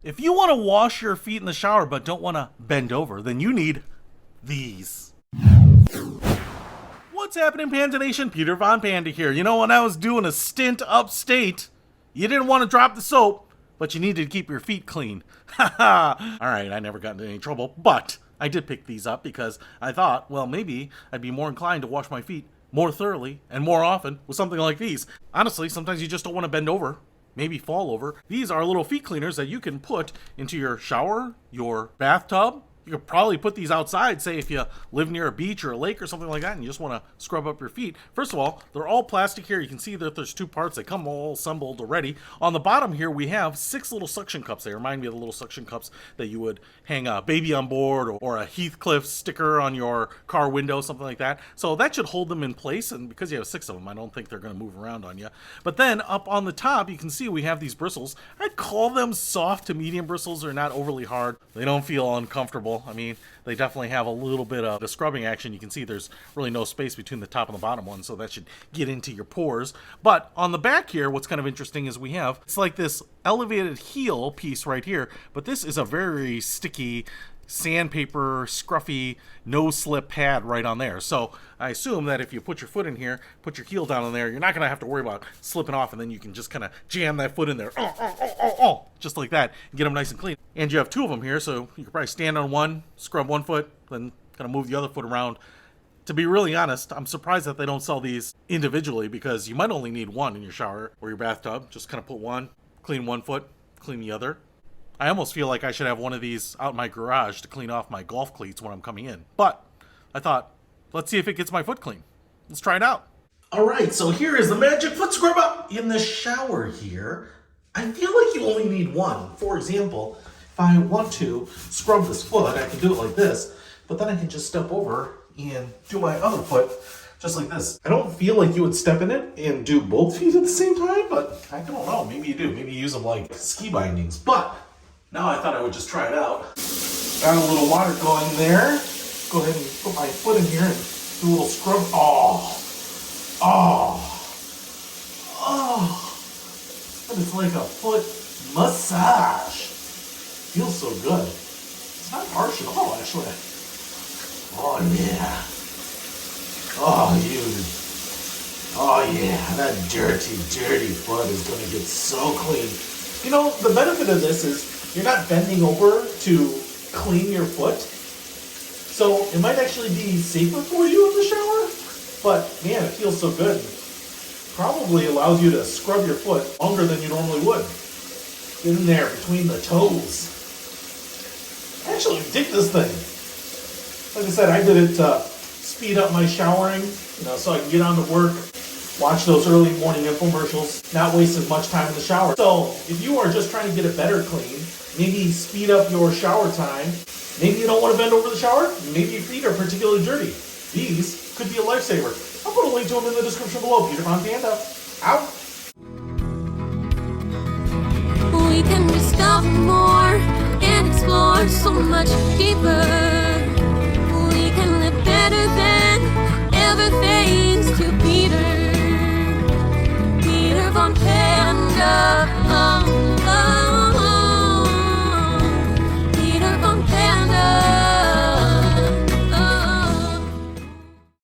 If you want to wash your feet in the shower but don't want to bend over, then you need these. What's happening, Panda Nation? Peter Von Panda here. You know, when I was doing a stint upstate, you didn't want to drop the soap, but you needed to keep your feet clean. Haha. Alright, I never got into any trouble, but I did pick these up because I thought, well, maybe I'd be more inclined to wash my feet more thoroughly and more often with something like these. Honestly, sometimes you just don't want to bend over, maybe fall over. These are little feet cleaners that you can put into your shower, your bathtub. You could probably put these outside, say if you live near a beach or a lake or something like that and you just want to scrub up your feet. First of all, they're all plastic here. You can see that there's two parts. They come all assembled already. On the bottom here, we have 6 little suction cups. They remind me of the little suction cups that you would hang a baby on board or a Heathcliff sticker on your car window, something like that. So that should hold them in place, and because you have 6 of them, I don't think they're going to move around on you. But then up on the top, you can see we have these bristles. I'd call them soft to medium bristles. They're not overly hard. They don't feel uncomfortable. I mean, they definitely have a little bit of the scrubbing action. You can see there's really no space between the top and the bottom one, so that should get into your pores. But on the back here, what's kind of interesting is we have, it's like this elevated heel piece right here, but this is a very sticky sandpaper, scruffy, no-slip pad right on there. So I assume that if you put your foot in here, put your heel down in there, you're not going to have to worry about slipping off, and then you can just kind of jam that foot in there, just like that, and get them nice and clean. And you have 2 of them here, so you can probably stand on one, scrub one foot, then kind of move the other foot around. To be really honest, I'm surprised that they don't sell these individually, because you might only need one in your shower or your bathtub. Just kind of put one, clean one foot, clean the other. I almost feel like I should have one of these out in my garage to clean off my golf cleats when I'm coming in. But I thought, let's see if it gets my foot clean. Let's try it out. All right, so here is the magic foot scrubber in the shower here. I feel like you only need one. For example, if I want to scrub this foot, I can do it like this, but then I can just step over and do my other foot just like this. I don't feel like you would step in it and do both feet at the same time, but I don't know. Maybe you do. Maybe you use them like ski bindings. But now I thought I would just try it out. Got a little water going there. Go ahead and put my foot in here and do a little scrub. But it's like a foot massage. Feels so good. It's not harsh at all, actually. Oh yeah. Oh yeah, that dirty, dirty foot is gonna get so clean. You know, the benefit of this is you're not bending over to clean your foot. So it might actually be safer for you in the shower, but man, it feels so good. Probably allows you to scrub your foot longer than you normally would. Get in there between the toes. Actually, dig this thing. Like I said, I did it to speed up my showering, so I can get on to work, watch those early morning infomercials, not waste as much time in the shower. So if you are just trying to get it better clean, maybe speed up your shower time, maybe you don't want to bend over the shower, maybe your feet are particularly dirty, these could be a lifesaver. I'll put a link to them in the description below. Peter Von Panda, out! We can discover more and explore so much deeper. We can live better than everything.